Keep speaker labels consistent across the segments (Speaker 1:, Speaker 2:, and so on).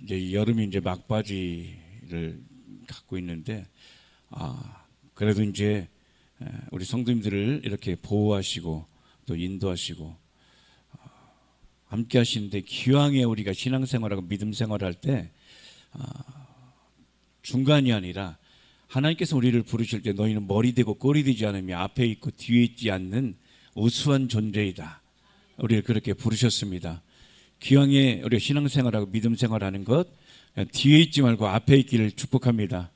Speaker 1: 이제 여름이 이제 막바지를 갖고 있는데 그래도 이제 우리 성도님들을 이렇게 보호하시고 또 인도하시고 함께 하시는데 기왕에 우리가 신앙생활하고 믿음생활할 때 중간이 아니라 하나님께서 우리를 부르실 때 너희는 머리 되고 꼬리 되지 않으며 앞에 있고 뒤에 있지 않는 우수한 존재이다. 우리를 그렇게 부르셨습니다. 기왕에 우리가 신앙생활하고 믿음생활하는 것 뒤에 있지 말고 앞에 있기를 축복합니다.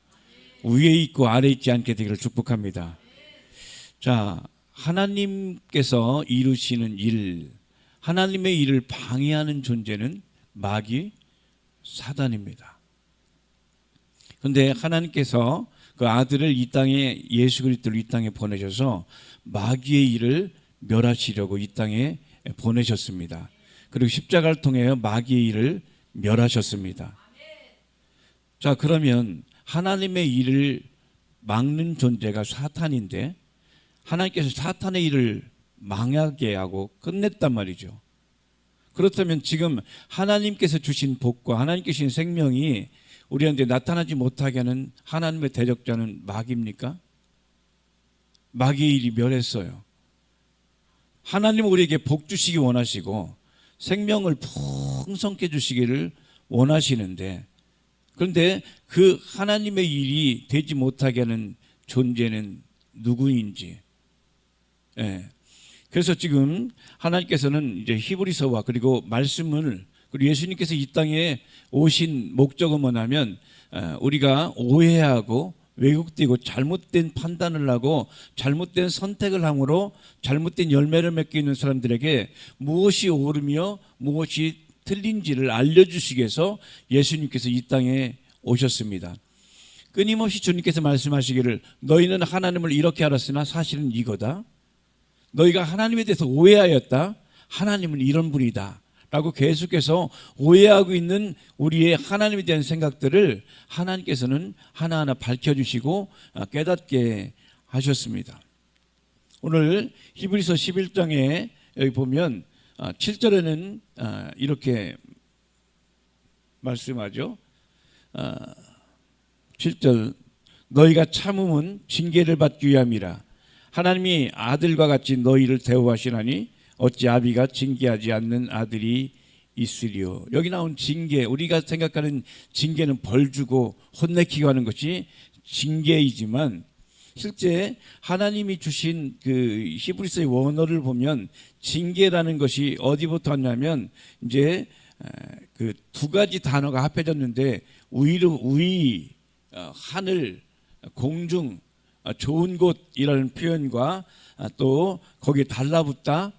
Speaker 1: 위에 있고 아래 있지 않게 되기를 축복합니다. 자, 하나님께서 이루시는 일, 하나님의 일을 방해하는 존재는 마귀, 사단입니다. 그런데 하나님께서 그 아들을 이 땅에 예수 그리스도를 이 땅에 보내셔서 마귀의 일을 멸하시려고 이 땅에 보내셨습니다. 그리고 십자가를 통해 마귀의 일을 멸하셨습니다. 자, 그러면 하나님의 일을 막는 존재가 사탄인데 하나님께서 사탄의 일을 망하게 하고 끝냈단 말이죠. 그렇다면 지금 하나님께서 주신 복과 하나님께서 주신 생명이 우리한테 나타나지 못하게 하는 하나님의 대적자는 마귀입니까? 마귀의 일이 멸했어요. 하나님은 우리에게 복 주시기 원하시고 생명을 풍성케 주시기를 원하시는데 그런데 그 하나님의 일이 되지 못하게 하는 존재는 누구인지. 그래서 지금 하나님께서는 이제 히브리서와 그리고 말씀을 그리고 예수님께서 이 땅에 오신 목적은 뭐냐면 우리가 오해하고 왜곡되고 잘못된 판단을 하고 잘못된 선택을 함으로 잘못된 열매를 맺고 있는 사람들에게 무엇이 옳으며 무엇이 틀린지를 알려주시기 위해서 예수님께서 이 땅에 오셨습니다. 끊임없이 주님께서 말씀하시기를 너희는 하나님을 이렇게 알았으나 사실은 이거다. 너희가 하나님에 대해서 오해하였다. 하나님은 이런 분이다 라고 계속해서 오해하고 있는 우리의 하나님에 대한 생각들을 하나님께서는 하나하나 밝혀주시고 깨닫게 하셨습니다. 오늘 히브리서 11장에 여기 보면 7절에는 이렇게 말씀하죠. 7절 너희가 참음은 징계를 받기 위함이라 하나님이 아들과 같이 너희를 대우하시나니 어찌 아비가 징계하지 않는 아들이 있으리요. 여기 나온 징계, 우리가 생각하는 징계는 벌 주고 혼내키고 하는 것이 징계이지만 실제 하나님이 주신 그 히브리서의 원어를 보면 징계라는 것이 어디부터 왔냐면 이제 그 두 가지 단어가 합해졌는데 위, 하늘, 공중, 좋은 곳이라는 표현과 또 거기에 달라붙다,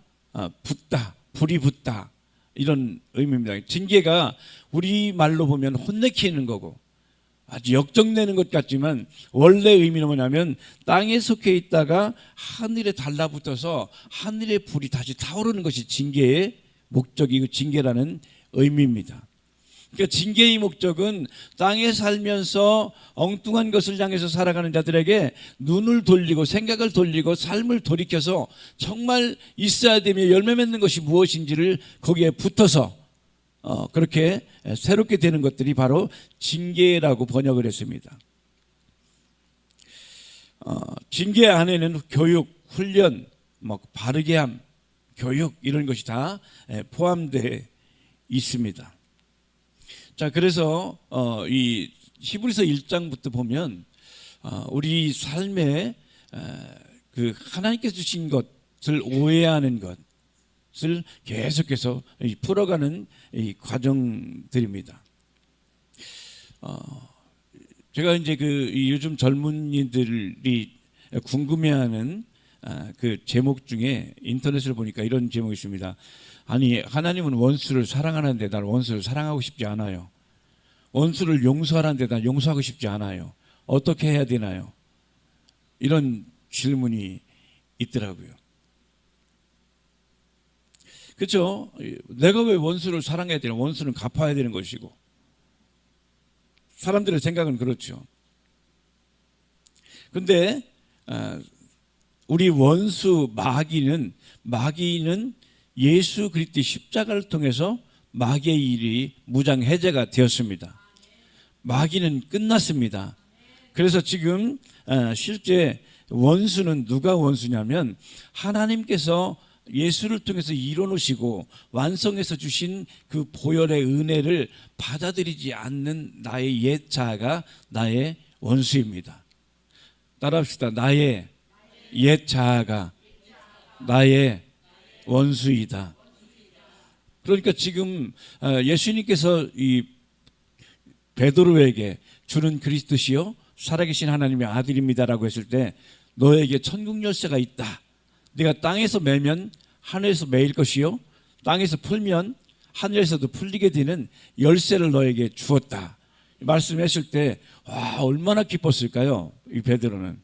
Speaker 1: 붙다, 불이 붙다 이런 의미입니다. 징계가 우리말로 보면 혼내키는 거고 아주 역정내는 것 같지만 원래 의미는 뭐냐면 땅에 속해 있다가 하늘에 달라붙어서 하늘의 불이 다시 타오르는 것이 징계의 목적이고 징계라는 의미입니다. 그러니까 징계의 목적은 땅에 살면서 엉뚱한 것을 향해서 살아가는 자들에게 눈을 돌리고 생각을 돌리고 삶을 돌이켜서 정말 있어야 되며 열매 맺는 것이 무엇인지를 거기에 붙어서 그렇게 새롭게 되는 것들이 바로 징계라고 번역을 했습니다. 징계 안에는 교육, 훈련, 바르게 함, 교육 이런 것이 다 포함되어 있습니다. 자, 그래서 이 히브리서 1장부터 보면 우리 삶에 그 하나님께서 주신 것을 오해하는 것을 계속해서 풀어가는 이 과정들입니다. 제가 이제 그 요즘 젊은이들이 궁금해하는 그 제목 중에 인터넷을 보니까 이런 제목이 있습니다. 아니 하나님은 원수를 사랑하는데 나는 원수를 사랑하고 싶지 않아요. 원수를 용서하는데 나는 용서하고 싶지 않아요. 어떻게 해야 되나요? 이런 질문이 있더라고요. 그렇죠? 내가 왜 원수를 사랑해야 되나? 원수는 갚아야 되는 것이고 사람들의 생각은 그렇죠. 그런데 우리 원수 마귀는 예수 그리스도의 십자가를 통해서 마귀의 일이 무장해제가 되었습니다. 마귀는 끝났습니다. 그래서 지금 실제 원수는 누가 원수냐면 하나님께서 예수를 통해서 이뤄놓으시고 완성해서 주신 그 보혈의 은혜를 받아들이지 않는 나의 옛 자아가 나의 원수입니다. 따라합시다. 나의 옛 자아가 나의 원수이다. 그러니까 지금 예수님께서 이 베드로에게 주는 그리스도시요 살아계신 하나님의 아들입니다라고 했을 때 너에게 천국 열쇠가 있다. 네가 땅에서 매면 하늘에서 매일 것이요 땅에서 풀면 하늘에서도 풀리게 되는 열쇠를 너에게 주었다. 말씀했을 때 와, 얼마나 기뻤을까요? 이 베드로는.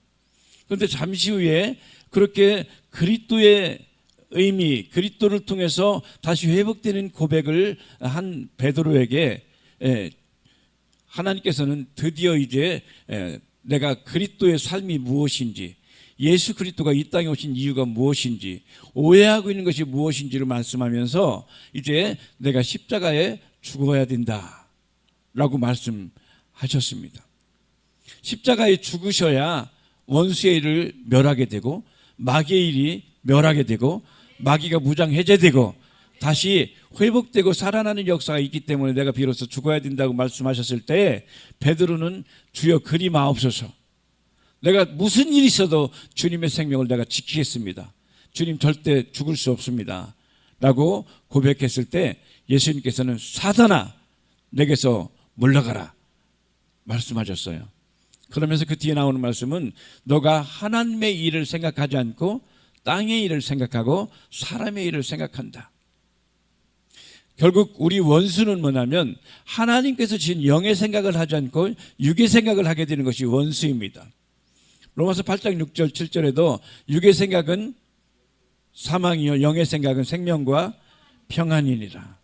Speaker 1: 그런데 잠시 후에 그렇게 그리스도의 의미, 그리스도를 통해서 다시 회복되는 고백을 한 베드로에게 하나님께서는 드디어 이제 내가 그리스도의 삶이 무엇인지, 예수 그리스도가 이 땅에 오신 이유가 무엇인지, 오해하고 있는 것이 무엇인지를 말씀하면서 이제 내가 십자가에 죽어야 된다라고 말씀하셨습니다. 십자가에 죽으셔야 원수의 일을 멸하게 되고 마귀의 일이 멸하게 되고 마귀가 무장해제되고 다시 회복되고 살아나는 역사가 있기 때문에 내가 비로소 죽어야 된다고 말씀하셨을 때 베드로는 주여 그리 마옵소서. 내가 무슨 일이 있어도 주님의 생명을 내가 지키겠습니다. 주님 절대 죽을 수 없습니다. 라고 고백했을 때 예수님께서는 사단아 내게서 물러가라 말씀하셨어요. 그러면서 그 뒤에 나오는 말씀은 너가 하나님의 일을 생각하지 않고 땅의 일을 생각하고 사람의 일을 생각한다. 결국 우리 원수는 뭐냐면 하나님께서 주신 영의 생각을 하지 않고 육의 생각을 하게 되는 것이 원수입니다. 로마서 8장 6절 7절에도 육의 생각은 사망이요 영의 생각은 생명과 평안이니라.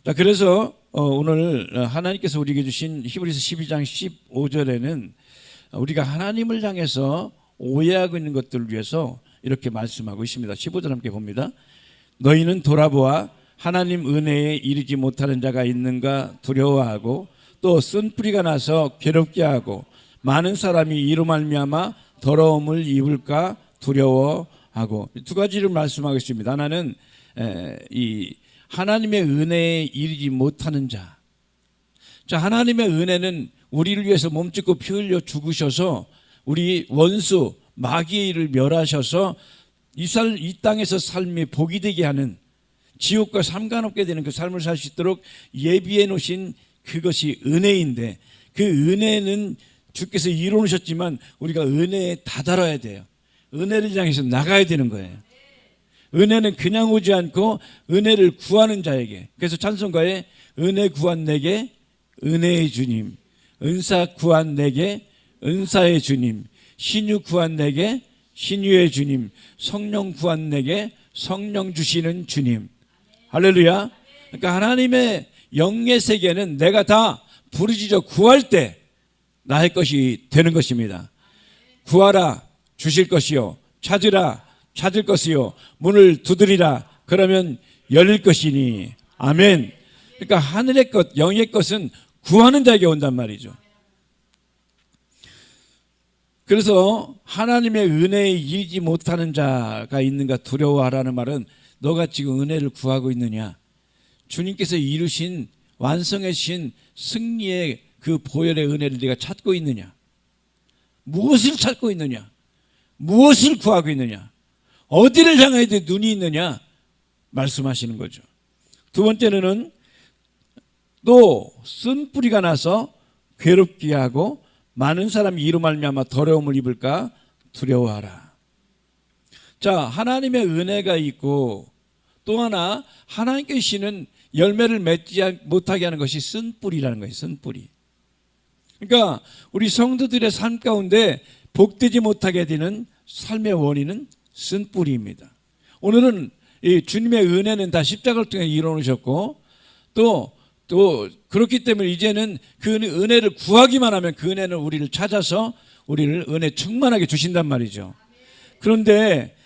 Speaker 1: 자, 그래서 오늘 하나님께서 우리에게 주신 히브리서 12장 15절에는 우리가 하나님을 향해서 오해하고 있는 것들을 위해서 이렇게 말씀하고 있습니다. 15절 함께 봅니다. 너희는 돌아보아 하나님 은혜에 이르지 못하는 자가 있는가 두려워하고 또 쓴뿌리가 나서 괴롭게 하고 많은 사람이 이로 말미암아 더러움을 입을까 두려워하고 두 가지를 말씀하고 있습니다. 하나는 이 하나님의 은혜에 이르지 못하는 자. 자, 하나님의 은혜는 우리를 위해서 몸짓고 피 흘려 죽으셔서 우리 원수 마귀의 일을 멸하셔서 이 땅에서 삶이 복이 되게 하는 지옥과 상관없게 되는 그 삶을 살 수 있도록 예비해 놓으신 그것이 은혜인데 그 은혜는 주께서 이루어놓으셨지만 우리가 은혜에 다다라야 돼요. 은혜를 향해서 나가야 되는 거예요. 은혜는 그냥 오지 않고 은혜를 구하는 자에게. 그래서 찬송가에 은혜 구한 내게 은혜의 주님, 은사 구한 내게 은사의 주님, 신유 구한 내게 신유의 주님, 성령 구한 내게 성령 주시는 주님. 할렐루야. 그러니까 하나님의 영의 세계는 내가 다 부르짖어 구할 때 나의 것이 되는 것입니다. 구하라 주실 것이요 찾으라 찾을 것이요 문을 두드리라 그러면 열릴 것이니. 아멘. 그러니까 하늘의 것 영의 것은 구하는 자에게 온단 말이죠. 그래서 하나님의 은혜에 이르지 못하는 자가 있는가 두려워하라는 말은 너가 지금 은혜를 구하고 있느냐, 주님께서 이루신 완성해 주신 승리의 그 보혈의 은혜를 네가 찾고 있느냐, 무엇을 찾고 있느냐, 무엇을 구하고 있느냐, 어디를 향해 눈이 있느냐 말씀하시는 거죠. 두 번째는 또 쓴뿌리가 나서 괴롭게 하고 많은 사람이 이로 말미암아 더러움을 입을까 두려워하라. 자, 하나님의 은혜가 있고 또 하나 하나님께 주시는 열매를 맺지 못하게 하는 것이 쓴뿌리라는 거예요. 쓴뿌리. 그러니까 우리 성도들의 삶 가운데 복되지 못하게 되는 삶의 원인은 쓴뿌리입니다. 오늘은 이 주님의 은혜는 다 십자가를 통해 이루어놓으셨고 또 그렇기 때문에 이제는 그 은혜를 구하기만 하면 그 은혜는 우리를 찾아서 우리를 은혜 충만하게 주신단 말이죠. 그런데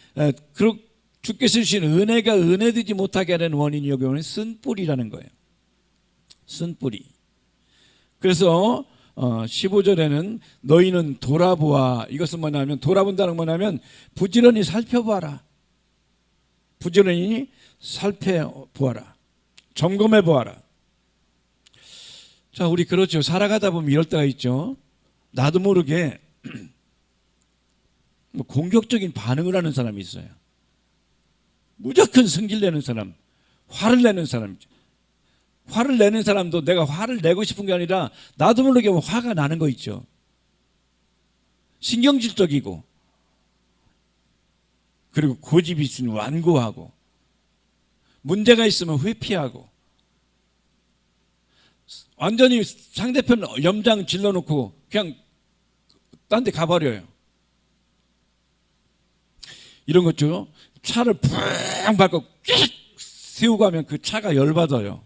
Speaker 1: 주께서 주신 은혜가 은혜되지 못하게 하는 원인이 여기 오는 쓴뿌리라는 거예요. 쓴뿌리. 그래서 15절에는 너희는 돌아보아. 이것은 뭐냐면, 돌아본다는 건 뭐냐면 부지런히 살펴보아라. 부지런히 살펴보아라. 점검해 보아라. 자, 우리 그렇죠. 살아가다 보면 이럴 때가 있죠. 나도 모르게 공격적인 반응을 하는 사람이 있어요. 무조건 성질 내는 사람, 화를 내는 사람이죠. 화를 내는 사람도 내가 화를 내고 싶은 게 아니라 나도 모르게 화가 나는 거 있죠. 신경질적이고, 그리고 고집이 있으면 완고하고, 문제가 있으면 회피하고, 완전히 상대편 염장 질러놓고 그냥 딴 데 가버려요. 이런 거죠. 차를 푹 밟고 끽 세우고 하면 그 차가 열받아요.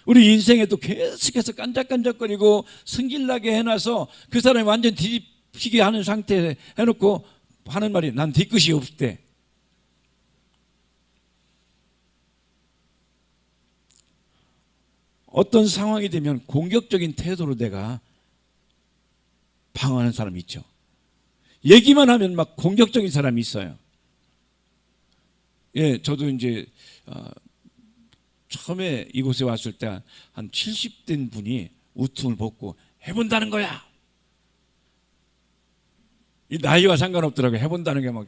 Speaker 1: 우리 인생에도 계속해서 깐적깐적거리고 승질나게 해놔서 그 사람이 완전 뒤집히게 하는 상태에 해놓고 하는 말이, 난 뒤끝이 없을 때. 어떤 상황이 되면 공격적인 태도로 내가 방어하는 사람이 있죠. 얘기만 하면 막 공격적인 사람이 있어요. 예, 저도 이제 처음에 이곳에 왔을 때 한 70된 분이 우퉁을 벗고 해본다는 거야. 이 나이와 상관없더라고요. 해본다는 게 막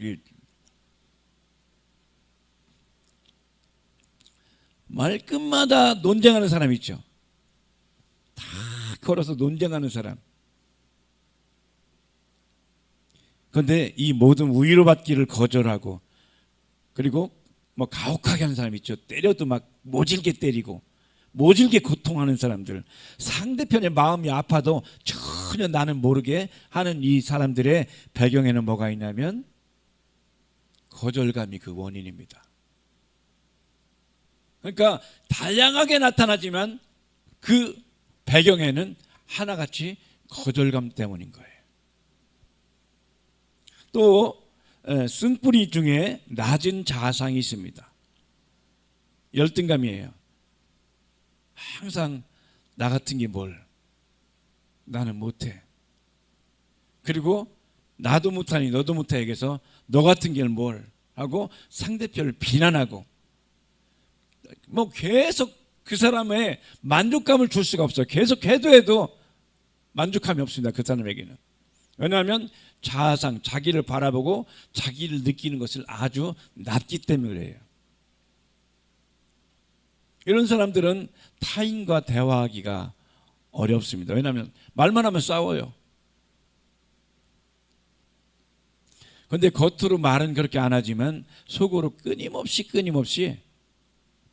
Speaker 1: 말끝마다 논쟁하는 사람이 있죠. 다 걸어서 논쟁하는 사람. 그런데 이 모든 위로받기를 거절하고, 그리고 뭐 가혹하게 하는 사람이 있죠. 때려도 막 모질게 때리고 모질게 고통하는 사람들, 상대편의 마음이 아파도 전혀 나는 모르게 하는 이 사람들의 배경에는 뭐가 있냐면 거절감이 그 원인입니다. 그러니까 다양하게 나타나지만 그 배경에는 하나같이 거절감 때문인 거예요. 또 쓴뿌리 중에 낮은 자상이 있습니다. 열등감이에요. 항상 나 같은 게 뭘, 나는 못해. 그리고 나도 못하니 너도 못해 얘기해서 너 같은 게 뭘 하고 상대편을 비난하고, 뭐 계속 그 사람의 만족감을 줄 수가 없어요. 계속 해도 만족감이 없습니다. 그 사람에게는. 왜냐하면 자아상, 자기를 바라보고 자기를 느끼는 것을 아주 낮기 때문에 그래요. 이런 사람들은 타인과 대화하기가 어렵습니다. 왜냐하면 말만 하면 싸워요. 그런데 겉으로 말은 그렇게 안 하지만 속으로 끊임없이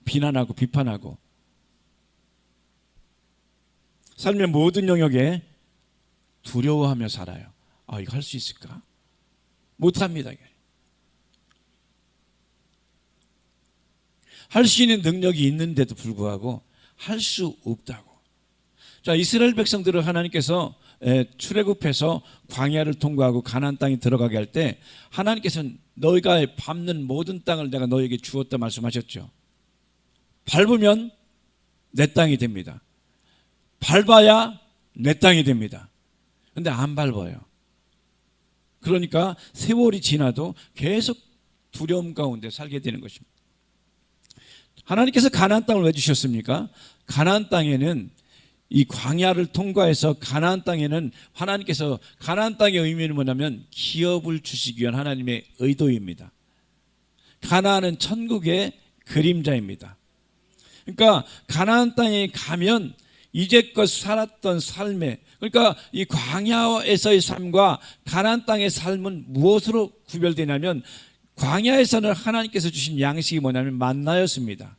Speaker 1: 비난하고 비판하고, 삶의 모든 영역에 두려워하며 살아요. 아, 이거 할 수 있을까? 못합니다. 할 수 있는 능력이 있는데도 불구하고 할 수 없다고. 자, 이스라엘 백성들을 하나님께서 출애굽해서 광야를 통과하고 가나안 땅에 들어가게 할 때 하나님께서는 너희가 밟는 모든 땅을 내가 너희에게 주었다 말씀하셨죠. 밟으면 내 땅이 됩니다. 밟아야 내 땅이 됩니다. 그런데 안 밟아요. 그러니까 세월이 지나도 계속 두려움 가운데 살게 되는 것입니다. 하나님께서 가나안 땅을 왜 주셨습니까? 가나안 땅에는, 이 광야를 통과해서 가나안 땅에는 하나님께서, 가나안 땅의 의미는 뭐냐면 기업을 주시기 위한 하나님의 의도입니다. 가나안은 천국의 그림자입니다. 그러니까 가나안 땅에 가면 이제껏 살았던 삶에, 그러니까 이 광야에서의 삶과 가나안 땅의 삶은 무엇으로 구별되냐면, 광야에서는 하나님께서 주신 양식이 뭐냐면 만나였습니다.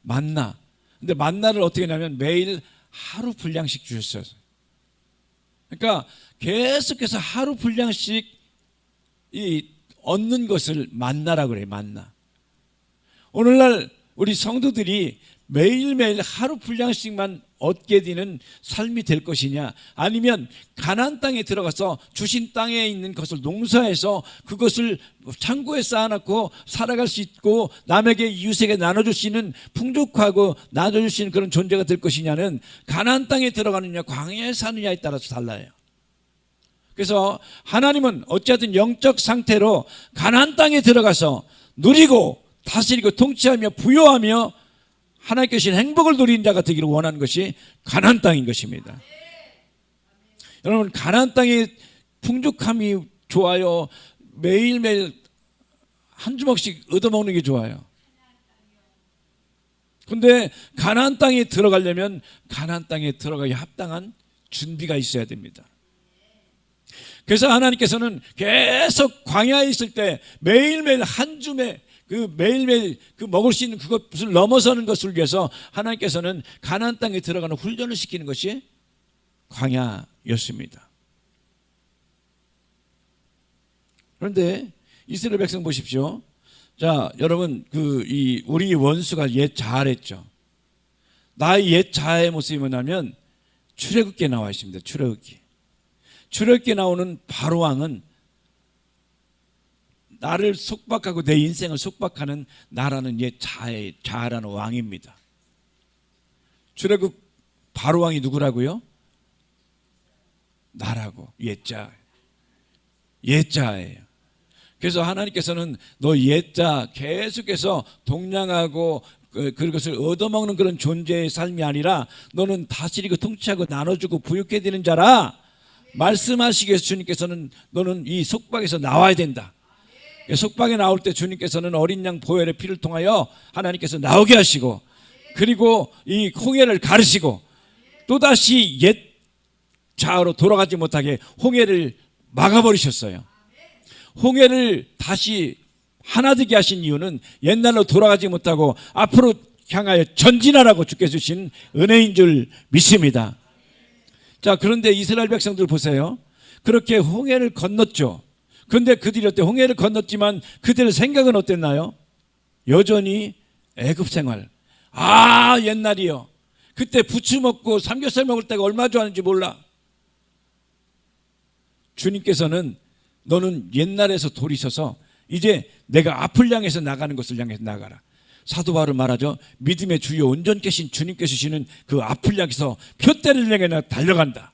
Speaker 1: 만나. 근데 만나를 어떻게 하냐면 매일 하루 분량씩 주셨어요. 그러니까 계속해서 하루 분량씩 이 얻는 것을 만나라고 그래요. 만나. 오늘날 우리 성도들이 매일매일 하루 분량씩만 얻게 되는 삶이 될 것이냐, 아니면 가나안 땅에 들어가서 주신 땅에 있는 것을 농사해서 그것을 창고에 쌓아놓고 살아갈 수 있고 남에게 이웃에게 나눠줄 수 있는 풍족하고 나눠줄 수 있는 그런 존재가 될 것이냐는 가나안 땅에 들어가느냐 광야에 사느냐에 따라서 달라요. 그래서 하나님은 어쨌든 영적 상태로 가나안 땅에 들어가서 누리고 다스리고 통치하며 부여하며 하나님께 주신 행복을 누리는 자가 되기를 원하는 것이 가나안 땅인 것입니다. 여러분, 가나안 땅의 풍족함이 좋아요? 매일매일 한 주먹씩 얻어먹는 게 좋아요? 근데 가나안 땅에 들어가려면 가나안 땅에 들어가기 합당한 준비가 있어야 됩니다. 그래서 하나님께서는 계속 광야에 있을 때 매일매일 한 줌에 그 매일매일 그 먹을 수 있는 그것을 넘어서는 것을 위해서 하나님께서는 가나안 땅에 들어가는 훈련을 시키는 것이 광야였습니다. 그런데 이스라엘 백성 보십시오. 자, 여러분, 우리 원수가 옛 자아랬죠. 나의 옛 자아의 모습이 뭐냐면 출애굽기에 나와 있습니다. 출애굽기에 나오는 바로 왕은 나를 속박하고 내 인생을 속박하는 나라는 옛 자아라는 왕입니다. 출애굽 바로 왕이 누구라고요? 나라고. 옛자예요. 그래서 하나님께서는 너 옛자 계속해서 동냥하고 그것을 얻어먹는 그런 존재의 삶이 아니라 너는 다스리고 통치하고 나눠주고 부욕해 되는 자라 말씀하시기 위해서 주님께서는 너는 이 속박에서 나와야 된다. 속박에 나올 때 주님께서는 어린 양 보혈의 피를 통하여 하나님께서 나오게 하시고, 그리고 이 홍해를 가르시고 또다시 옛 자아로 돌아가지 못하게 홍해를 막아버리셨어요. 홍해를 다시 하나 되게 하신 이유는 옛날로 돌아가지 못하고 앞으로 향하여 전진하라고 주께서 주신 은혜인 줄 믿습니다. 자, 그런데 이스라엘 백성들 보세요. 그렇게 홍해를 건넜죠. 그런데 그들이 어때? 홍해를 건넜지만 그들의 생각은 어땠나요? 여전히 애굽 생활. 옛날이요. 그때 부추 먹고 삼겹살 먹을 때가 얼마나 좋았는지 몰라. 주님께서는 너는 옛날에서 돌이서서 이제 내가 앞을 향해서 나가는 것을 향해서 나가라. 사도 바울은 말하죠. 믿음의 주요 온전 계신 주님께서 주시는 그 앞을 향해서 표대를 향해 달려간다.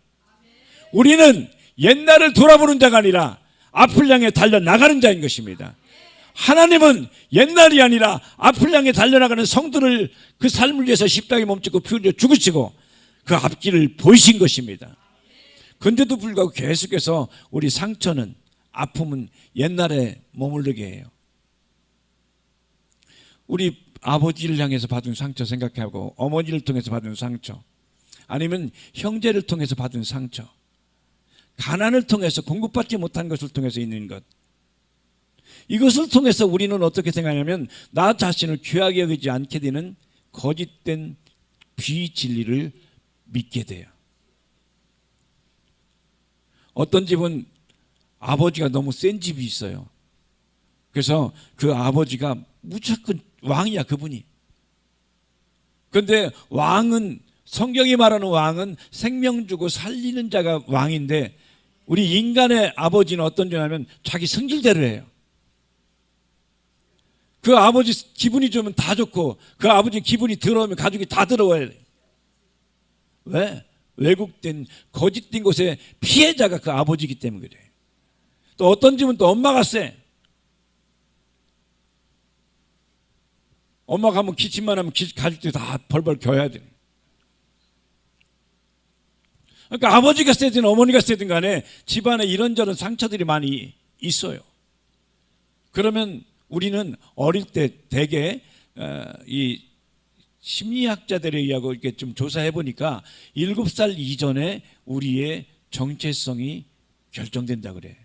Speaker 1: 우리는 옛날을 돌아보는 자가 아니라 앞을 향해 달려나가는 자인 것입니다. 하나님은 옛날이 아니라 앞을 향해 달려나가는 성도를 그 삶을 위해서 십자가에 몸짓고 피 흘려 죽으시고 그 앞길을 보이신 것입니다. 그런데도 불구하고 계속해서 우리 상처는, 아픔은 옛날에 머무르게 해요. 우리 아버지를 향해서 받은 상처 생각하고, 어머니를 통해서 받은 상처, 아니면 형제를 통해서 받은 상처, 가난을 통해서 공급받지 못한 것을 통해서 있는 것, 이것을 통해서 우리는 어떻게 생각하냐면 나 자신을 귀하게 여기지 않게 되는 거짓된 비진리를 믿게 돼요. 어떤 집은 아버지가 너무 센 집이 있어요. 그래서 그 아버지가 무조건 왕이야, 그분이. 그런데 왕은, 성경이 말하는 왕은 생명 주고 살리는 자가 왕인데, 우리 인간의 아버지는 어떤 존재냐면 자기 성질대로 해요. 그 아버지 기분이 좋으면 다 좋고, 그 아버지 기분이 더러우면 가족이 다 더러워요. 왜? 왜곡된 거짓된 곳의 피해자가 그 아버지이기 때문에 그래요. 또 어떤 집은 또 엄마가 세. 엄마가 한번 기침만 하면 가족들이 다 벌벌 겨야 돼. 그러니까 아버지가 세든 어머니가 세든 간에 집안에 이런저런 상처들이 많이 있어요. 그러면 우리는 어릴 때 대개 이 심리학자들에 의하고 이렇게 좀 조사해 보니까 7살 이전에 우리의 정체성이 결정된다 그래.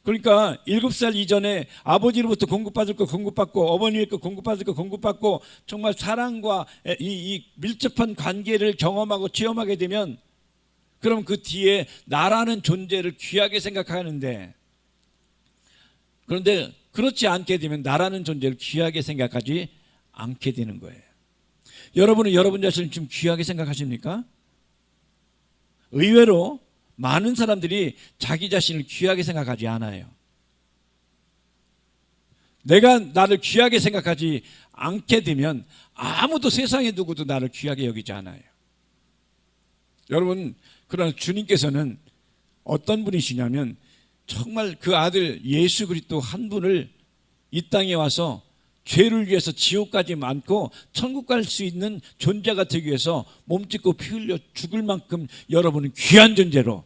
Speaker 1: 그러니까 7살 이전에 아버지로부터 공급받을 거 공급받고, 어머니의 거 공급받을 거 공급받고, 정말 사랑과 이 밀접한 관계를 경험하고 체험하게 되면, 그럼 그 뒤에 나라는 존재를 귀하게 생각하는데, 그런데 그렇지 않게 되면 나라는 존재를 귀하게 생각하지 않게 되는 거예요. 여러분은 여러분 자신을 좀 귀하게 생각하십니까? 의외로 많은 사람들이 자기 자신을 귀하게 생각하지 않아요. 내가 나를 귀하게 생각하지 않게 되면 아무도 세상에 누구도 나를 귀하게 여기지 않아요. 여러분, 그러나 주님께서는 어떤 분이시냐면 정말 그 아들 예수 그리스도 한 분을 이 땅에 와서 죄를 위해서 지옥까지 많고 천국 갈 수 있는 존재가 되기 위해서 몸짓고 피 흘려 죽을 만큼 여러분은 귀한 존재로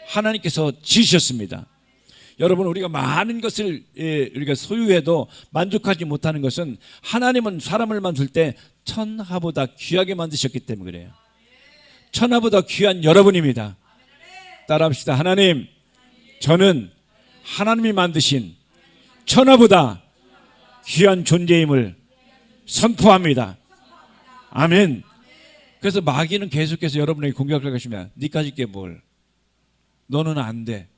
Speaker 1: 하나님께서 지으셨습니다. 여러분, 우리가 많은 것을 우리가 소유해도 만족하지 못하는 것은 하나님은 사람을 만들 때 천하보다 귀하게 만드셨기 때문에 그래요. 천하보다 귀한 여러분입니다. 따라합시다. 하나님, 저는 하나님이 만드신 천하보다 귀한 존재임을 선포합니다. 아멘. 그래서 마귀는 계속해서 여러분에게 공격할 것입니다. 니까지 있게 뭘, 너는 안 돼,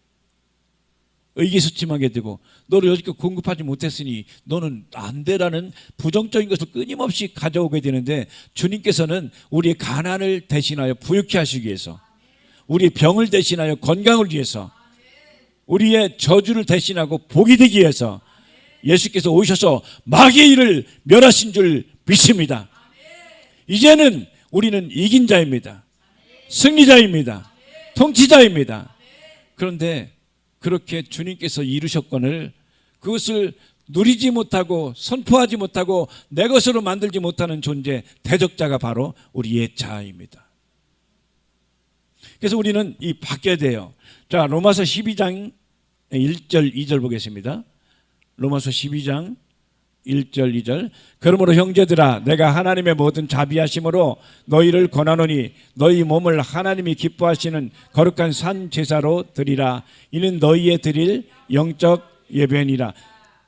Speaker 1: 의기소침하게 되고 너를 여지껏 공급하지 못했으니 너는 안 돼라는 부정적인 것을 끊임없이 가져오게 되는데, 주님께서는 우리의 가난을 대신하여 부유케 하시기 위해서, 우리의 병을 대신하여 건강을 위해서, 우리의 저주를 대신하고 복이 되기 위해서 예수께서 오셔서 마귀의 일을 멸하신 줄 믿습니다. 이제는 우리는 이긴 자입니다. 승리자입니다. 통치자입니다. 그런데 그렇게 주님께서 이루셨거늘 그것을 누리지 못하고 선포하지 못하고 내 것으로 만들지 못하는 존재, 대적자가 바로 우리의 자아입니다. 그래서 우리는 이 바뀌어야 돼요. 자, 로마서 12장 1절 2절 보겠습니다. 로마서 12장 1절 2절. 그러므로 형제들아, 내가 하나님의 모든 자비하심으로 너희를 권하노니 너희 몸을 하나님이 기뻐하시는 거룩한 산 제사로 드리라. 이는 너희의 드릴 영적 예배니라.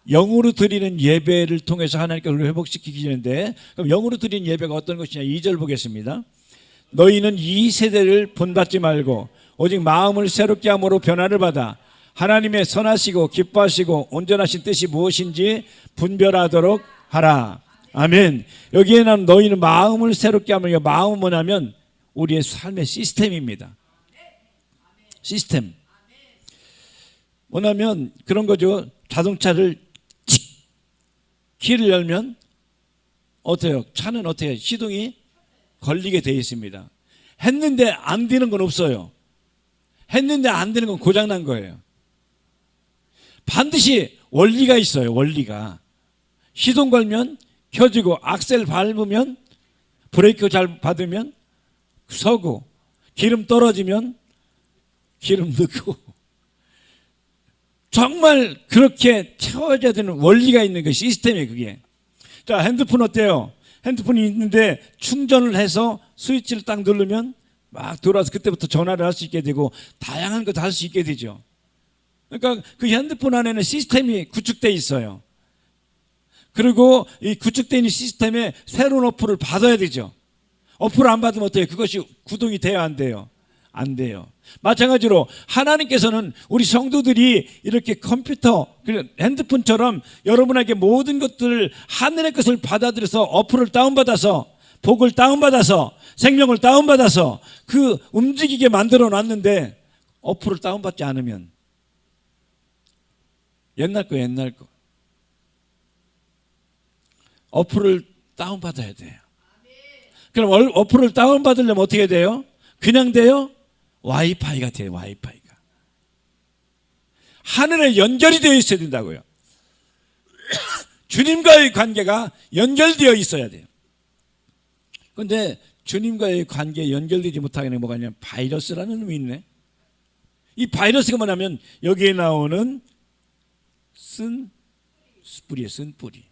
Speaker 1: 영으로 드리는 예배를 통해서 하나님께서 우리를 회복시키시는데, 그럼 영으로 드리는 예배가 어떤 것이냐? 2절 보겠습니다. 너희는 이 세대를 본받지 말고 오직 마음을 새롭게 함으로 변화를 받아 하나님의 선하시고 기뻐하시고 온전하신 뜻이 무엇인지 분별하도록 하라. 아멘. 여기에는 너희는 마음을 새롭게 하면, 마음은 뭐냐면 우리의 삶의 시스템입니다. 시스템. 뭐냐면 그런 거죠. 자동차를 키를 열면 어때요? 차는 어때요? 시동이 걸리게 되어 있습니다. 했는데 안 되는 건 없어요. 했는데 안 되는 건 고장난 거예요. 반드시 원리가 있어요. 원리가. 시동 걸면 켜지고, 악셀 밟으면, 브레이크 잘 받으면 서고, 기름 떨어지면 기름 넣고, 정말 그렇게 채워져야 되는 원리가 있는 그 시스템이에요. 그게. 자, 핸드폰 어때요? 핸드폰이 있는데 충전을 해서 스위치를 딱 누르면 막 돌아서 그때부터 전화를 할 수 있게 되고 다양한 것도 할 수 있게 되죠. 그러니까 그 핸드폰 안에는 시스템이 구축되어 있어요. 그리고 이 구축되어 있는 시스템에 새로운 어플을 받아야 되죠. 어플을 안 받으면 어때요? 그것이 구동이 돼야 안 돼요? 안 돼요. 마찬가지로 하나님께서는 우리 성도들이 이렇게 컴퓨터, 핸드폰처럼 여러분에게 모든 것들을 하늘의 것을 받아들여서 어플을 다운받아서, 복을 다운받아서, 생명을 다운받아서 그 움직이게 만들어 놨는데 어플을 다운받지 않으면 옛날 거 어플을 다운받아야 돼요. 그럼 어플을 다운받으려면 어떻게 돼요? 그냥 돼요? 와이파이가 돼요. 와이파이가. 하늘에 연결이 되어 있어야 된다고요. 주님과의 관계가 연결되어 있어야 돼요. 그런데 주님과의 관계에 연결되지 못하게 하는 뭐가 있냐면 바이러스라는 놈이 있네. 이 바이러스가 뭐냐면 여기에 나오는 쓴뿌리예요. 쓴뿌리.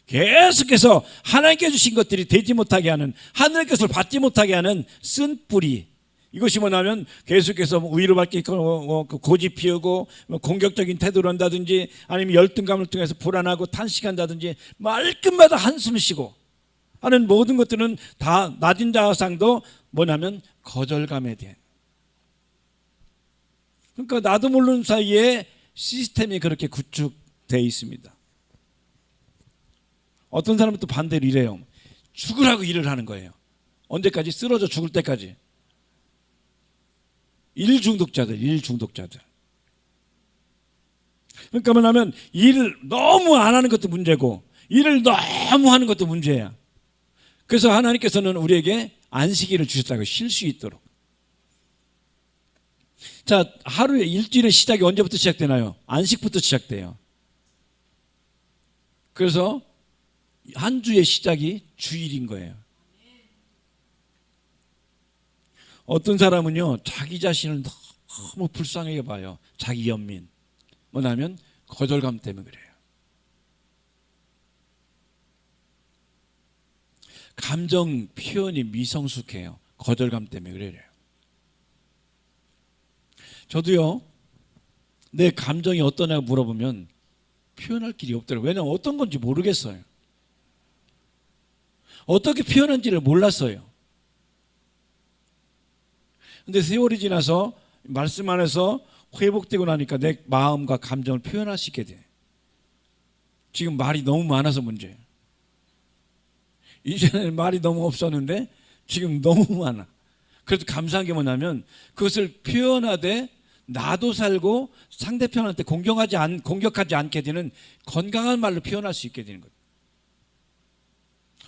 Speaker 1: 계속해서 하나님께 주신 것들이 되지 못하게 하는, 하늘의 것을 받지 못하게 하는 쓴뿌리. 이것이 뭐냐면 계속해서 위로받기 고집 피우고 공격적인 태도를 한다든지, 아니면 열등감을 통해서 불안하고 탄식한다든지, 말끝마다 한숨을 쉬고 하는 모든 것들은 다 낮은 자아상도 뭐냐면 거절감에 대한. 그러니까 나도 모르는 사이에 시스템이 그렇게 구축되어 있습니다. 어떤 사람은 또 반대로 이래요. 죽으라고 일을 하는 거예요. 언제까지? 쓰러져 죽을 때까지. 일 중독자들. 그러니까 뭐냐면 일을 너무 안 하는 것도 문제고 일을 너무 하는 것도 문제야. 그래서 하나님께서는 우리에게 안식일을 주셨다고, 쉴 수 있도록. 자, 하루에 일주일의 시작이 언제부터 시작되나요? 안식부터 시작돼요. 그래서 한 주의 시작이 주일인 거예요. 어떤 사람은요, 자기 자신을 너무 불쌍하게 봐요. 자기 연민. 뭐냐면 거절감 때문에 그래요. 감정 표현이 미성숙해요. 거절감 때문에 그래요. 저도요, 내 감정이 어떠냐고 물어보면 표현할 길이 없더라고요. 왜냐하면 어떤 건지 모르겠어요. 어떻게 표현한지를 몰랐어요. 근데 세월이 지나서 말씀 안에서 회복되고 나니까 내 마음과 감정을 표현할 수 있게 돼. 지금 말이 너무 많아서 문제예요. 이전에는 말이 너무 없었는데 지금 너무 많아. 그래서 감사한 게 뭐냐면 그것을 표현하되 나도 살고 상대편한테 공격하지 않게 되는 건강한 말로 표현할 수 있게 되는 거예요.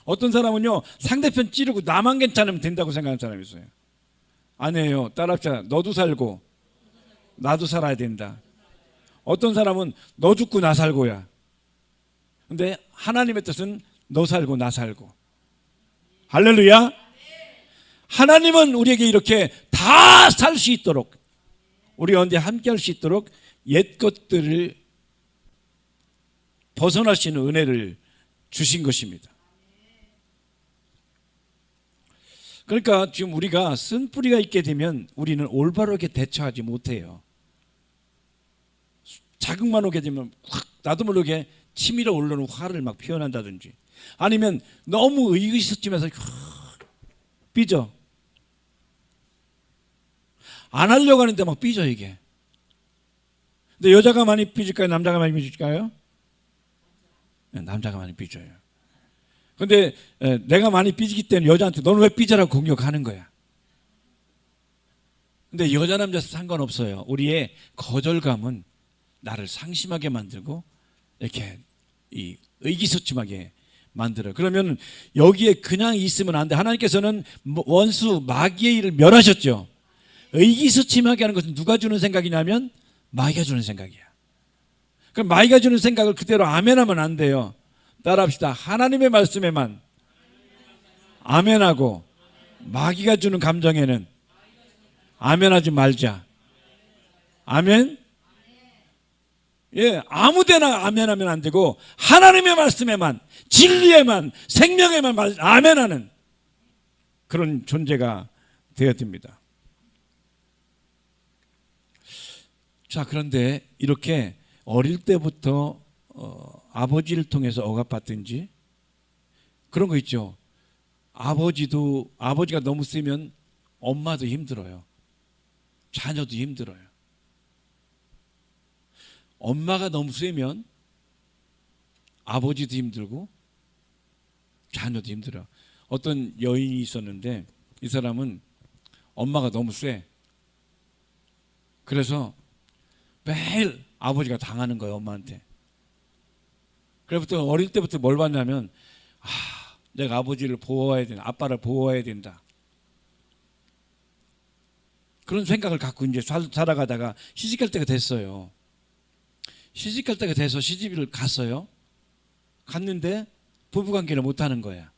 Speaker 1: 어떤 사람은요, 상대편 찌르고 나만 괜찮으면 된다고 생각하는 사람이 있어요. 아니에요. 따라합시다. 너도 살고 나도 살아야 된다. 어떤 사람은 너 죽고 나 살고야. 근데 하나님의 뜻은 너 살고 나 살고. 할렐루야. 하나님은 우리에게 이렇게 다 살 수 있도록, 우리가 언제 함께 할 수 있도록 옛 것들을 벗어날 수 있는 은혜를 주신 것입니다. 그러니까 지금 우리가 쓴뿌리가 있게 되면 우리는 올바르게 대처하지 못해요. 자극만 오게 되면 확 나도 모르게 치밀어 올라오는 화를 막 표현한다든지, 아니면 너무 의기소침해서 삐져. 안 하려고 하는데 막 삐져 이게. 근데 여자가 많이 삐질까요? 남자가 많이 삐질까요? 남자가 많이 삐져요. 근데 내가 많이 삐지기 때문에 여자한테 너는 왜 삐져라고 공격하는 거야. 근데 여자 남자 상관없어요. 우리의 거절감은 나를 상심하게 만들고 이렇게 의기소침하게 만들어요. 그러면 여기에 그냥 있으면 안 돼. 하나님께서는 원수 마귀의 일을 멸하셨죠. 의기소침하게 하는 것은 누가 주는 생각이냐면 마귀가 주는 생각이야. 그럼 마귀가 주는 생각을 그대로 아멘하면 안 돼요. 따라합시다. 하나님의 말씀에만 아멘하고 마귀가 주는 감정에는 아멘하지 말자. 아멘? 예, 아무데나 아멘하면 안 되고 하나님의 말씀에만, 진리에만, 생명에만 아멘하는 그런 존재가 되어야 됩니다. 자, 그런데 이렇게 어릴 때부터 아버지를 통해서 억압받든지 그런 거 있죠. 아버지가 너무 세면 엄마도 힘들어요. 자녀도 힘들어요. 엄마가 너무 세면 아버지도 힘들고 자녀도 힘들어요. 어떤 여인이 있었는데 이 사람은 엄마가 너무 세. 그래서 매일 아버지가 당하는 거예요, 엄마한테. 그래부터 어릴 때부터 뭘 봤냐면, 내가 아버지를 보호해야 된다, 아빠를 보호해야 된다. 그런 생각을 갖고 이제 살아가다가 시집갈 때가 됐어요. 시집갈 때가 돼서 시집을 갔어요. 갔는데 부부관계를 못하는 거야.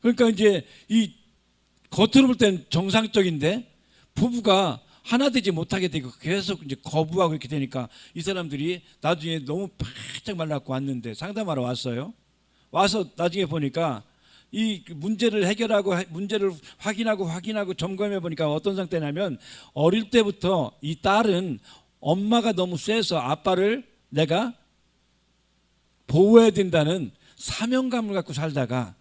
Speaker 1: 그러니까 이제 이 겉으로 볼 때는 정상적인데 부부가 하나 되지 못하게 되고 계속 이제 거부하고 이렇게 되니까 이 사람들이 나중에 너무 바짝 말라갖고 왔는데 상담하러 왔어요. 와서 나중에 보니까 이 문제를 해결하고 문제를 확인하고 점검해 보니까 어떤 상태냐면 어릴 때부터 이 딸은 엄마가 너무 세서 아빠를 내가 보호해야 된다는 사명감을 갖고 살다가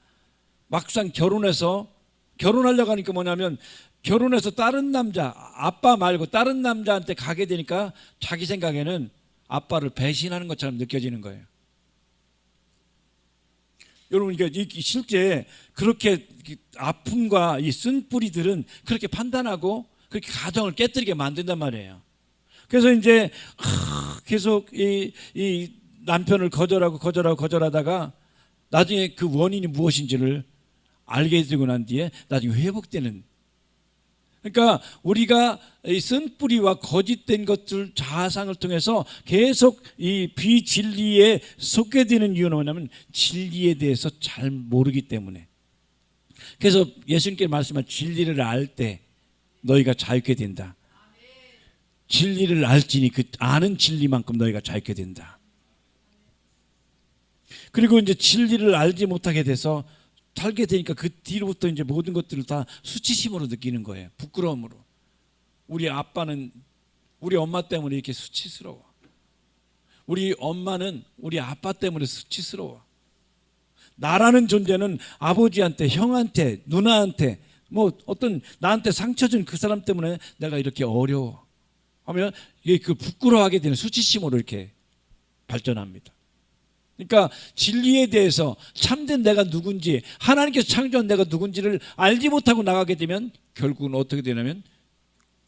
Speaker 1: 막상 결혼하려고 하니까 뭐냐면 결혼해서 다른 남자, 아빠 말고 다른 남자한테 가게 되니까 자기 생각에는 아빠를 배신하는 것처럼 느껴지는 거예요. 여러분, 이게 실제 그렇게 아픔과 이 쓴뿌리들은 그렇게 판단하고 그렇게 가정을 깨뜨리게 만든단 말이에요. 그래서 이제 계속 이 남편을 거절하다가 나중에 그 원인이 무엇인지를 알게 되고 난 뒤에 나중에 회복되는. 그러니까 우리가 이 쓴뿌리와 거짓된 것들, 자아상을 통해서 계속 이 비진리에 속게 되는 이유는 뭐냐면 진리에 대해서 잘 모르기 때문에. 그래서 예수님께 말씀한 진리를 알 때 너희가 자유케 된다. 진리를 알지니 그 아는 진리만큼 너희가 자유케 된다. 그리고 이제 진리를 알지 못하게 돼서 살게 되니까 그 뒤로부터 이제 모든 것들을 다 수치심으로 느끼는 거예요. 부끄러움으로. 우리 아빠는 우리 엄마 때문에 이렇게 수치스러워. 우리 엄마는 우리 아빠 때문에 수치스러워. 나라는 존재는 아버지한테, 형한테, 누나한테, 뭐 어떤 나한테 상처 준 그 사람 때문에 내가 이렇게 어려워 하면 이게 그 부끄러워하게 되는 수치심으로 이렇게 발전합니다. 그러니까 진리에 대해서 참된 내가 누군지, 하나님께서 창조한 내가 누군지를 알지 못하고 나가게 되면 결국은 어떻게 되냐면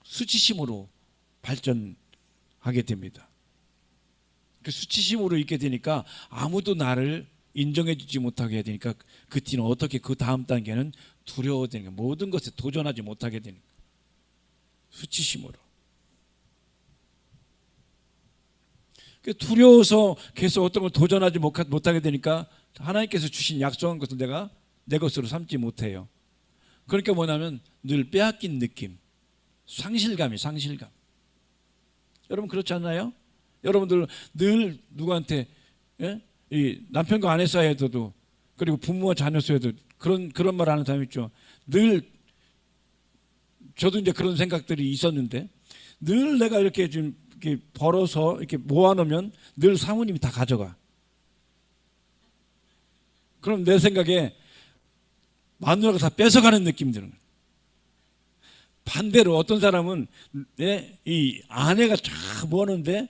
Speaker 1: 수치심으로 발전하게 됩니다. 그 수치심으로 있게 되니까 아무도 나를 인정해 주지 못하게 되니까 그 뒤는 어떻게, 그 다음 단계는 두려워되는 거예요. 모든 것에 도전하지 못하게 되는 거예요. 수치심으로. 두려워서 계속 어떤 걸 도전하지 못하게 되니까 하나님께서 주신 약속한 것을 내가 내 것으로 삼지 못해요. 그러니까 뭐냐면 늘 빼앗긴 느낌, 상실감. 여러분 그렇지 않나요? 여러분들 늘 누구한테, 예? 이 남편과 아내 사이에도, 그리고 부모와 자녀 사이에도 그런 말 하는 사람 있죠. 늘 저도 이제 그런 생각들이 있었는데 늘 내가 이렇게 좀 이렇게 벌어서 이렇게 모아놓으면 늘 사모님이 다 가져가. 그럼 내 생각에 마누라가 다 뺏어가는 느낌이 드는 거예요. 반대로 어떤 사람은 이 아내가 쫙 모았는데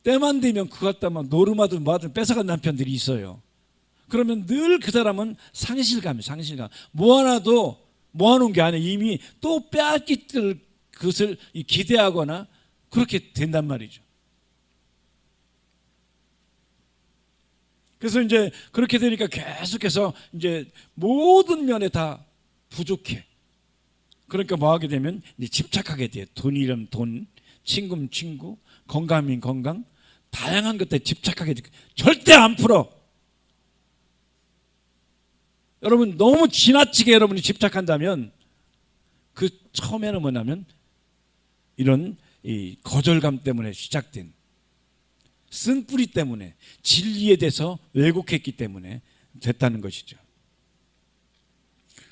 Speaker 1: 때만 되면 그것 갖다 막 노름하든 뭐하든 뺏어간 남편들이 있어요. 그러면 늘 그 사람은 상실감. 모아놔도 모아놓은 게 아니라 이미 또 빼앗길 것을 기대하거나 그렇게 된단 말이죠. 그래서 이제 그렇게 되니까 계속해서 이제 모든 면에 다 부족해. 그러니까 뭐 하게 되면 이제 집착하게 돼. 돈이면 돈, 친구면 친구, 건강이면 건강, 다양한 것들에 집착하게 돼. 절대 안 풀어. 여러분 너무 지나치게 여러분이 집착한다면 그 처음에는 뭐냐면 이런 이 거절감 때문에 시작된, 쓴뿌리 때문에, 진리에 대해서 왜곡했기 때문에 됐다는 것이죠.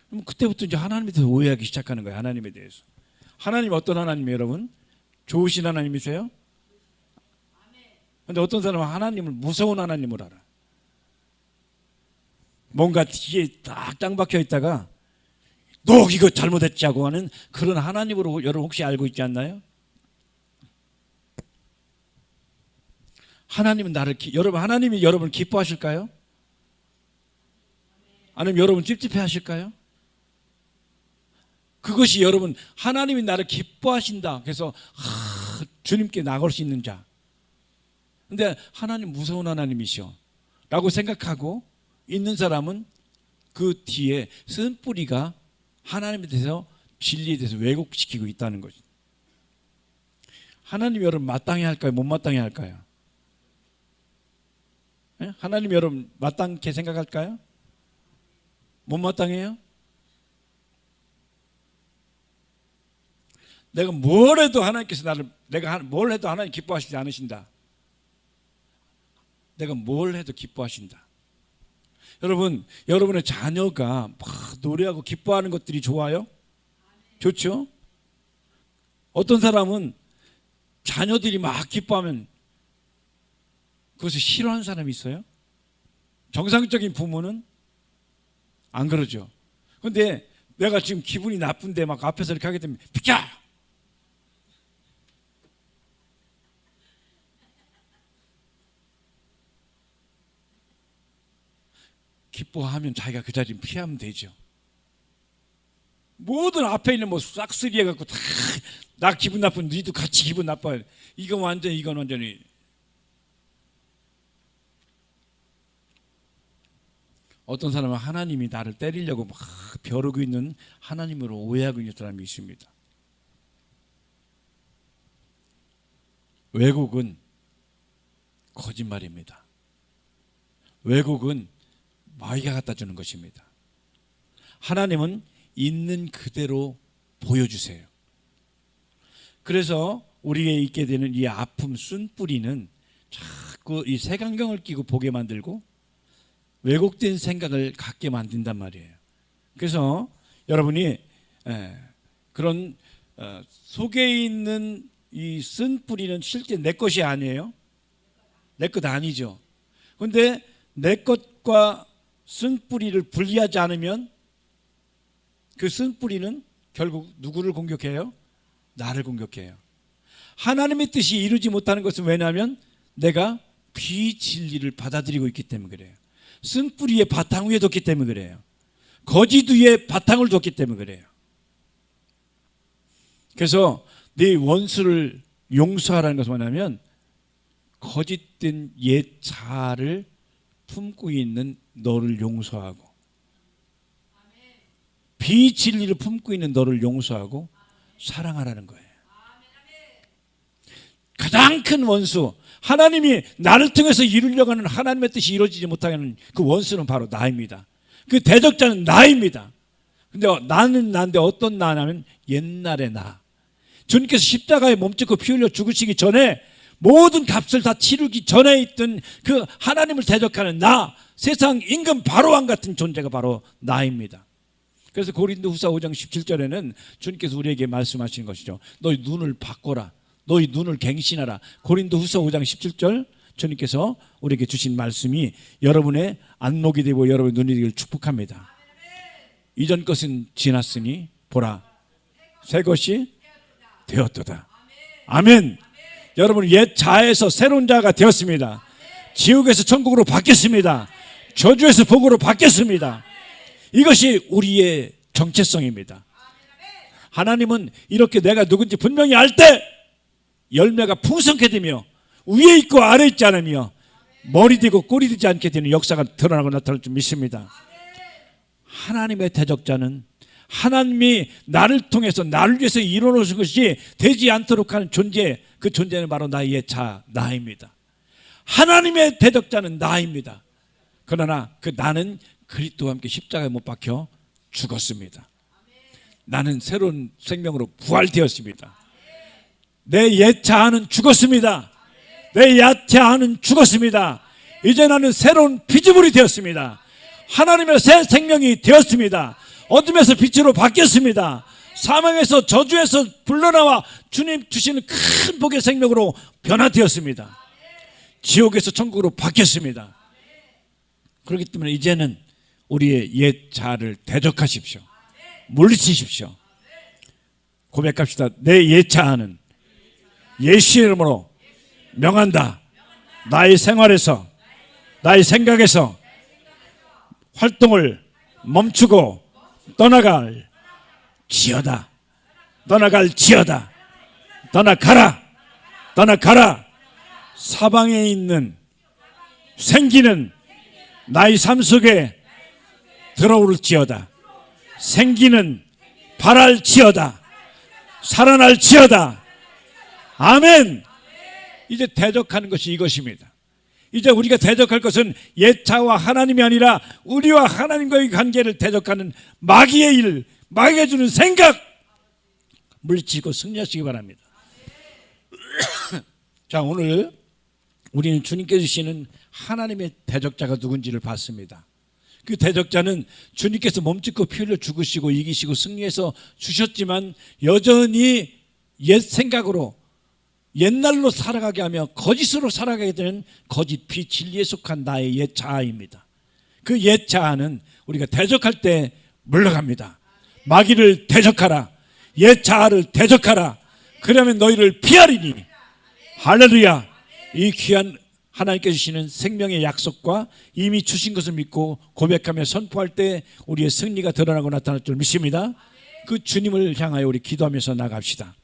Speaker 1: 그럼 그때부터 이제 하나님에 대해서 오해하기 시작하는 거예요. 하나님에 대해서. 하나님 어떤 하나님이에요, 여러분? 좋으신 하나님이세요? 그런데 어떤 사람은 하나님을 무서운 하나님으로 알아. 뭔가 뒤에 딱 짱 박혀 있다가 너 이거 잘못했지 하고 하는 그런 하나님으로 여러분 혹시 알고 있지 않나요? 하나님은 여러분, 하나님이 여러분을 기뻐하실까요? 아니면 여러분 찝찝해 하실까요? 그것이 여러분, 하나님이 나를 기뻐하신다. 그래서 주님께 나갈 수 있는 자. 근데 하나님 무서운 하나님이시오 라고 생각하고 있는 사람은 그 뒤에 쓴뿌리가 하나님에 대해서, 진리에 대해서 왜곡시키고 있다는 거죠. 하나님 여러분 마땅히 할까요? 못 마땅히 할까요? 네? 하나님 여러분 마땅하게 생각할까요? 못 마땅해요? 내가 뭘 해도 하나님께서 내가 뭘 해도 하나님 기뻐하시지 않으신다. 내가 뭘 해도 기뻐하신다. 여러분, 여러분의 자녀가 막 노래하고 기뻐하는 것들이 좋아요? 좋죠? 어떤 사람은 자녀들이 막 기뻐하면 그것을 싫어하는 사람이 있어요? 정상적인 부모는 안 그러죠. 그런데 내가 지금 기분이 나쁜데 막 앞에서 이렇게 하게 되면 비켜! 기뻐하면 자기가 그 자리를 피하면 되죠. 모든 앞에 있는 뭐 싹쓸이 해갖고 다 나 기분 나쁜 너희도 같이 기분 나빠요. 이건 완전히 어떤 사람은 하나님이 나를 때리려고 막 벼르고 있는 하나님으로 오해하고 있는 사람이 있습니다. 왜곡은 거짓말입니다. 왜곡은 마귀가 갖다 주는 것입니다. 하나님은 있는 그대로 보여주세요. 그래서 우리에게 있게 되는 이 아픔, 쓴뿌리는 자꾸 이 색안경을 끼고 보게 만들고 왜곡된 생각을 갖게 만든단 말이에요. 그래서 여러분이 그런 속에 있는 이 쓴뿌리는 실제 내 것이 아니에요. 내 것 아니죠. 그런데 내 것과 쓴뿌리를 분리하지 않으면 그 쓴뿌리는 결국 누구를 공격해요? 나를 공격해요. 하나님의 뜻이 이루지 못하는 것은 왜냐하면 내가 비진리를 받아들이고 있기 때문에 그래요. 쓴뿌리의 바탕 위에 뒀기 때문에 그래요. 거짓 위에 바탕을 뒀기 때문에 그래요. 그래서 네 원수를 용서하라는 것은 뭐냐면 거짓된 옛 자아를 품고 있는 너를 용서하고 비진리를 품고 있는 너를 용서하고 사랑하라는 거예요. 가장 큰 원수, 하나님이 나를 통해서 이루려고 하는 하나님의 뜻이 이루어지지 못하게 하는 그 원수는 바로 나입니다. 그 대적자는 나입니다. 근데 나는 나인데 어떤 나냐면 옛날의 나. 주님께서 십자가에 몸짓고 피 흘려 죽으시기 전에 모든 값을 다 치르기 전에 있던 그 하나님을 대적하는 나, 세상 임금 바로왕 같은 존재가 바로 나입니다. 그래서 고린도후서 5장 17절에는 주님께서 우리에게 말씀하신 것이죠. 너희 눈을 바꿔라. 너희 눈을 갱신하라. 고린도후서 5장 17절 주님께서 우리에게 주신 말씀이 여러분의 안목이 되고 여러분의 눈이 되기를 축복합니다. 이전 것은 지났으니 보라 새 것이 되었도다. 아멘. 여러분 옛 자에서 새로운 자가 되었습니다. 지옥에서 천국으로 바뀌었습니다. 저주에서 복으로 바뀌었습니다. 이것이 우리의 정체성입니다. 하나님은 이렇게 내가 누군지 분명히 알 때 열매가 풍성케 되며 위에 있고 아래 있지 않으며 머리 되고 꼬리 되지 않게 되는 역사가 드러나고 나타날 줄 믿습니다. 하나님의 대적자는 하나님이 나를 통해서 나를 위해서 이루어놓으신 것이 되지 않도록 하는 존재, 그 존재는 바로 나의 자, 나입니다. 하나님의 대적자는 나입니다. 그러나 그 나는 그리스도와 함께 십자가에 못 박혀 죽었습니다. 나는 새로운 생명으로 부활되었습니다. 내 옛 자아는 죽었습니다. 내 옛 자아는 죽었습니다. 이제 나는 새로운 피조물이 되었습니다. 하나님의 새 생명이 되었습니다. 어둠에서 빛으로 바뀌었습니다. 사망에서 저주에서 불러나와 주님 주시는 큰 복의 생명으로 변화되었습니다. 지옥에서 천국으로 바뀌었습니다. 그렇기 때문에 이제는 우리의 옛 자아를 대적하십시오. 물리치십시오. 고백합시다. 내 옛 자아는 예수의 이름으로 명한다. 나의 생활에서 나의 생각에서 활동을 멈추고 떠나갈 지어다. 떠나갈 지어다. 떠나가라. 떠나가라. 사방에 있는 생기는 나의 삶 속에 들어올지어다. 생기는 발할지어다. 살아날지어다. 아멘. 이제 대적하는 것이 이것입니다. 이제 우리가 대적할 것은 옛 자와 하나님이 아니라 우리와 하나님과의 관계를 대적하는 마귀의 일, 마귀가 주는 생각 물리치고 승리하시기 바랍니다. 자, 오늘 우리는 주님께서 주시는 하나님의 대적자가 누군지를 봤습니다. 그 대적자는 주님께서 몸짓고 피 흘려 죽으시고 이기시고 승리해서 주셨지만 여전히 옛 생각으로 옛날로 살아가게 하며 거짓으로 살아가게 되는 거짓 비진리에 속한 나의 옛 자아입니다. 그 옛 자아는 우리가 대적할 때 물러갑니다. 마귀를 대적하라. 옛 자아를 대적하라. 그러면 너희를 피하리니. 할렐루야. 이 귀한 하나님께서 주시는 생명의 약속과 이미 주신 것을 믿고 고백하며 선포할 때 우리의 승리가 드러나고 나타날 줄 믿습니다. 그 주님을 향하여 우리 기도하면서 나갑시다.